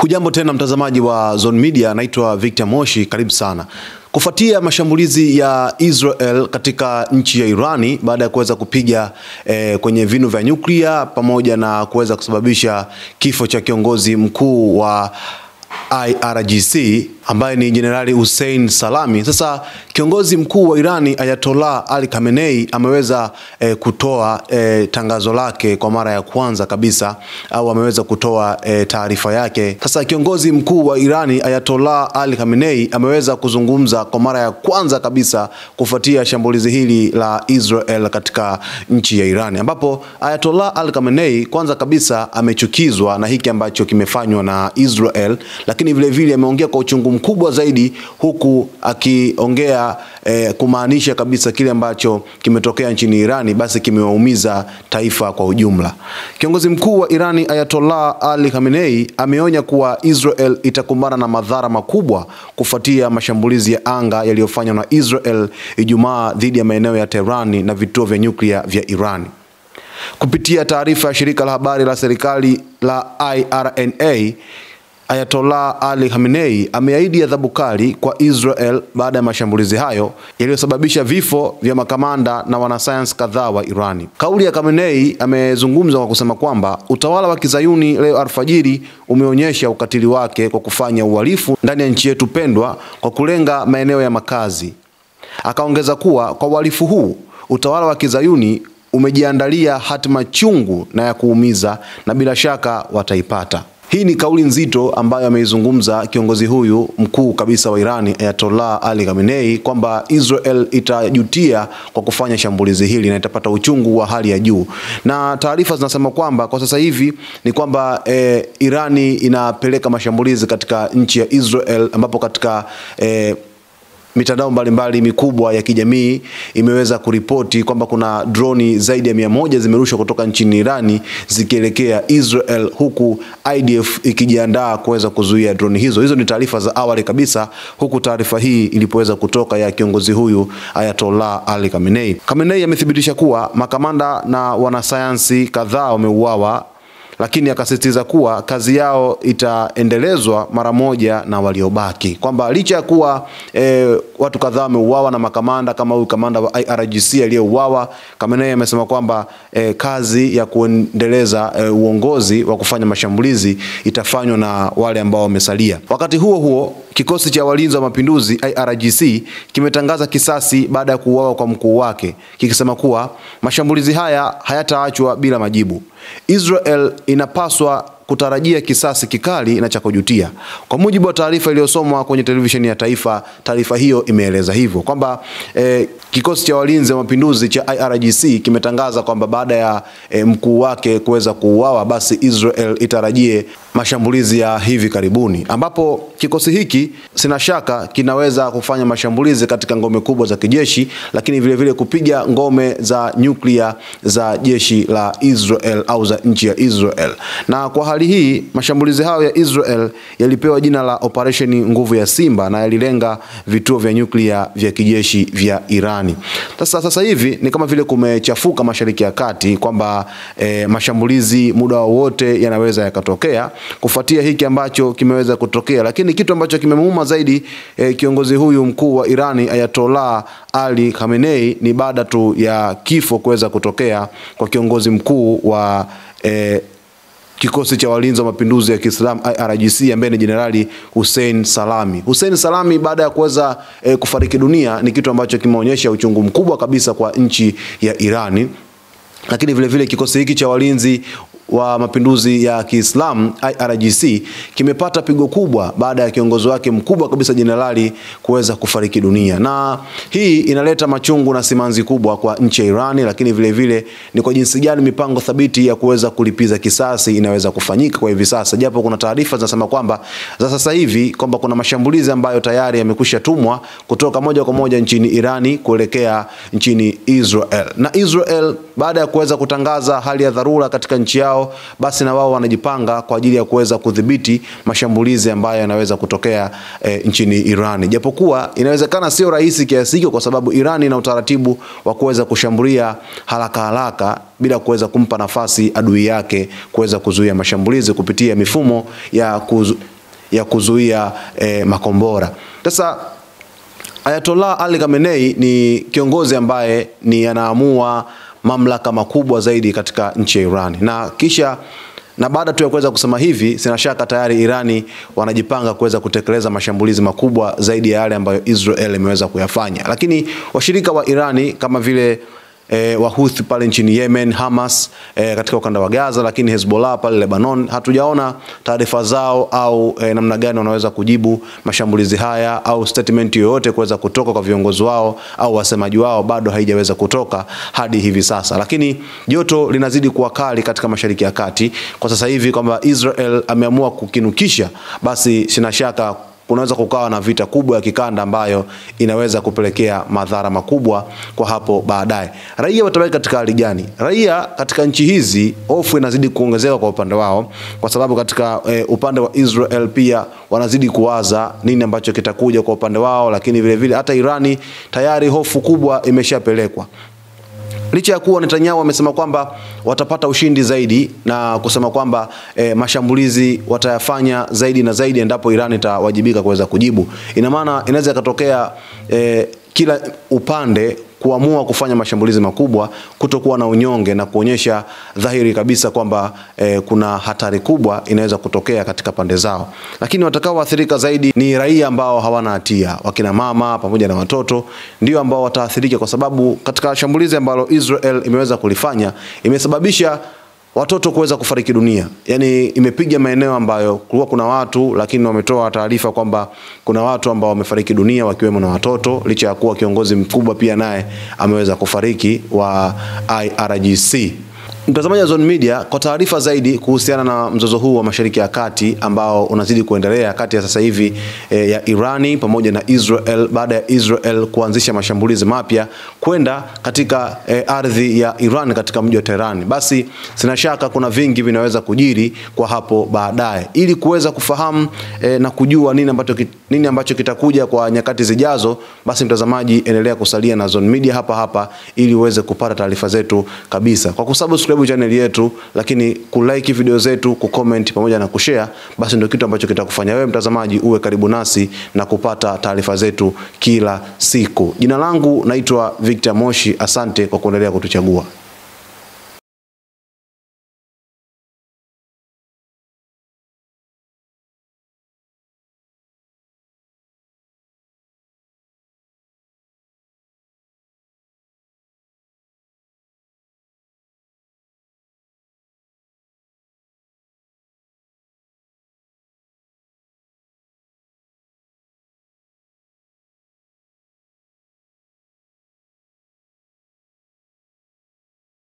Hujambo tena mtazamaji wa Zone Media, naitwa Victor Moshi, karibu sana. Kufuatia mashambulizi ya Israel katika nchi ya Irani baada ya kuweza kupiga kwenye vinu vya nyuklia pamoja na kuweza kusababisha kifo cha kiongozi mkuu wa IRGC ambaye ni Jenerali Hussein Salami. Sasa kiongozi mkuu wa Irani Ayatollah Ali Khamenei ameweza kutoa tangazo lake kwa mara ya kwanza kabisa, au ameweza kutoa taarifa yake. Sasa kiongozi mkuu wa Irani Ayatollah Ali Khamenei ameweza kuzungumza kwa mara ya kwanza kabisa kufuatia shambulizi hili la Israel katika nchi ya Irani, ambapo Ayatollah Ali Khamenei kwanza kabisa amechukizwa na hiki ambacho kimefanywa na Israel, lakini vile vile ameongea kwa uchungu mkubwa zaidi, huku akiongea kumaanisha kabisa kile ambacho kimetokea nchini Irani basi kimewaumiza taifa kwa ujumla. Kiongozi mkuu wa Irani Ayatollah Ali Khamenei ameonya kuwa Israel itakumbana na madhara makubwa kufuatia mashambulizi ya anga yaliyofanywa na Israel Ijumaa dhidi ya maeneo ya Tehran na vituo vya nyuklia vya Irani. Kupitia taarifa ya shirika la habari la serikali la IRNA, Ayatollah Ali Khamenei ameahidi adhabu kali kwa Israel baada ya mashambulizi hayo yaliyosababisha vifo vya makamanda na wanasayansi kadhaa wa Irani. Kauli ya Khamenei amezungumza kwa kusema kwamba utawala wa Kizayuni leo alfajiri umeonyesha ukatili wake kwa kufanya uhalifu ndani ya nchi yetu pendwa kwa kulenga maeneo ya makazi. Akaongeza kuwa kwa uhalifu huu utawala wa Kizayuni umejiandalia hatima chungu na ya kuumiza, na bila shaka wataipata. Hii ni kauli nzito ambayo ameizungumza kiongozi huyu mkuu kabisa wa Irani Ayatollah Ali Khamenei, kwamba Israel itajutia kwa kufanya shambulizi hili na itapata uchungu wa hali ya juu. Na taarifa zinasema kwamba kwa sasa hivi ni kwamba Irani inapeleka mashambulizi katika nchi ya Israel, ambapo katika mitandao mbalimbali mikubwa ya kijamii imeweza kuripoti kwamba kuna droni zaidi ya 100 zimerushwa kutoka nchini Irani zikielekea Israel, huku IDF ikijiandaa kuweza kuzuia droni hizo. Hizo ni taarifa za awali kabisa, huku taarifa hii ilipoweza kutoka ya kiongozi huyu Ayatollah Ali Khamenei. Khamenei amethibitisha kuwa makamanda na wanasayansi kadhaa wameuawa, lakini akasisitiza kuwa kazi yao itaendelezwa mara moja na waliobaki, kwamba licha ya kuwa watu kadhaa wameuawa na makamanda kama huyu kamanda wa IRGC aliyeuawa, Khamenei amesema kwamba kazi ya kuendeleza uongozi wa kufanya mashambulizi itafanywa na wale ambao wamesalia. Wakati huo huo, kikosi cha walinzi wa mapinduzi IRGC kimetangaza kisasi baada ya kuuawa kwa mkuu wake, kikisema kuwa mashambulizi haya hayataachwa bila majibu. Israel inapaswa kutarajia kisasi kikali na cha kujutia. Kwa mujibu wa taarifa iliyosomwa kwenye televisheni ya taifa, taarifa hiyo imeeleza hivyo kwamba kikosi cha walinzi wa mapinduzi cha IRGC kimetangaza kwamba baada ya mkuu wake kuweza kuuawa, basi Israel itarajie mashambulizi ya hivi karibuni, ambapo kikosi hiki sina shaka kinaweza kufanya mashambulizi katika ngome kubwa za kijeshi, lakini vile vile kupiga ngome za nyuklia za jeshi la Israel au za nchi ya Israel. Na kwa hali hii mashambulizi hayo ya Israel yalipewa jina la Operation Nguvu ya Simba na yalilenga vituo vya nyuklia vya kijeshi vya Irani. Sasa hivi ni kama vile kumechafuka Mashariki ya Kati, kwamba mashambulizi muda wowote yanaweza yakatokea kufuatia hiki ambacho kimeweza kutokea. Lakini kitu ambacho kimemuuma zaidi kiongozi huyu mkuu wa Irani Ayatollah Ali Khamenei ni baada tu ya kifo kuweza kutokea kwa kiongozi mkuu wa kikosi cha walinzi wa mapinduzi ya Kiislamu IRGC ambaye ni Jenerali Hussein Salami. Hussein Salami baada ya kuweza kufariki dunia ni kitu ambacho kimeonyesha uchungu mkubwa kabisa kwa nchi ya Irani. Lakini vile vile kikosi hiki cha walinzi wa mapinduzi ya Kiislamu IRGC kimepata pigo kubwa baada ya kiongozi wake mkubwa kabisa jenerali kuweza kufariki dunia, na hii inaleta machungu na simanzi kubwa kwa nchi ya Irani. Lakini vile vile ni kwa jinsi gani mipango thabiti ya kuweza kulipiza kisasi inaweza kufanyika kwa hivi sasa, japo kuna taarifa zinasema kwamba za sasa hivi kwamba kuna mashambulizi ambayo tayari yamekwisha tumwa kutoka moja kwa moja nchini Irani kuelekea nchini Israel. Na Israel baada ya kuweza kutangaza hali ya dharura katika nchi yao yao, basi na wao wanajipanga kwa ajili ya kuweza kudhibiti mashambulizi ambayo yanaweza kutokea nchini Irani. Japokuwa inawezekana sio rahisi kiasi hicho, kwa sababu Irani ina utaratibu wa kuweza kushambulia haraka bila kuweza kumpa nafasi adui yake kuweza kuzuia mashambulizi kupitia mifumo ya kuzuia makombora. Sasa Ayatollah Ali Khamenei ni kiongozi ambaye anaamua mamlaka makubwa zaidi katika nchi ya Irani. Na baada tu ya kuweza kusema hivi, sina shaka tayari Irani wanajipanga kuweza kutekeleza mashambulizi makubwa zaidi ya yale ambayo Israel imeweza kuyafanya. Lakini washirika wa Irani kama vile Wahuthi pale nchini Yemen, Hamas katika ukanda wa Gaza, lakini Hezbollah pale Lebanon, hatujaona taarifa zao au namna gani wanaweza kujibu mashambulizi haya au statement yoyote kuweza kutoka kwa viongozi wao au wasemaji wao, bado haijaweza kutoka hadi hivi sasa. Lakini joto linazidi kuwa kali katika Mashariki ya Kati kwa sasa hivi, kwamba Israel ameamua kukinukisha, basi sina shaka kunaweza kukawa na vita kubwa ya kikanda ambayo inaweza kupelekea madhara makubwa kwa hapo baadaye. Raia watabaki katika hali gani? Raia katika nchi hizi hofu inazidi kuongezeka kwa upande wao, kwa sababu katika upande wa Israel pia wanazidi kuwaza nini ambacho kitakuja kwa upande wao, lakini vile vile hata Irani tayari hofu kubwa imeshapelekwa. Licha ya kuwa Netanyahu wamesema kwamba watapata ushindi zaidi na kusema kwamba mashambulizi watayafanya zaidi na zaidi endapo Irani itawajibika kuweza kujibu. Ina maana inaweza katokea kila upande kuamua kufanya mashambulizi makubwa, kutokuwa na unyonge na kuonyesha dhahiri kabisa kwamba kuna hatari kubwa inaweza kutokea katika pande zao. Lakini watakaoathirika zaidi ni raia ambao hawana hatia, wakina mama pamoja na watoto ndio ambao wataathirika, kwa sababu katika shambulizi ambalo Israel imeweza kulifanya imesababisha watoto kuweza kufariki dunia. Yani imepiga maeneo ambayo kulikuwa kuna watu, lakini wametoa taarifa kwamba kuna watu ambao wamefariki dunia wakiwemo na watoto, licha ya kuwa kiongozi mkubwa pia naye ameweza kufariki wa IRGC. Mtazamaji wa Zone Media, kwa taarifa zaidi kuhusiana na mzozo huu wa Mashariki ya Kati ambao unazidi kuendelea kati ya sasa hivi ya Irani pamoja na Israel, baada ya Israel kuanzisha mashambulizi mapya kwenda katika ardhi ya Iran katika mji wa Tehran, basi sina shaka kuna vingi vinaweza kujiri kwa hapo baadaye. Ili kuweza kufahamu na kujua nini ambacho kitakuja kwa nyakati zijazo, basi mtazamaji, endelea kusalia na Zone Media hapa ili uweze kupata taarifa zetu kabisa. Kwa kusubscribe channel yetu, lakini kulike video zetu, kucomment pamoja na kushare, basi ndio kitu ambacho kitakufanya wewe mtazamaji uwe karibu nasi na kupata taarifa zetu kila siku. Jina langu naitwa Victor Moshi, asante kwa kuendelea kutuchagua.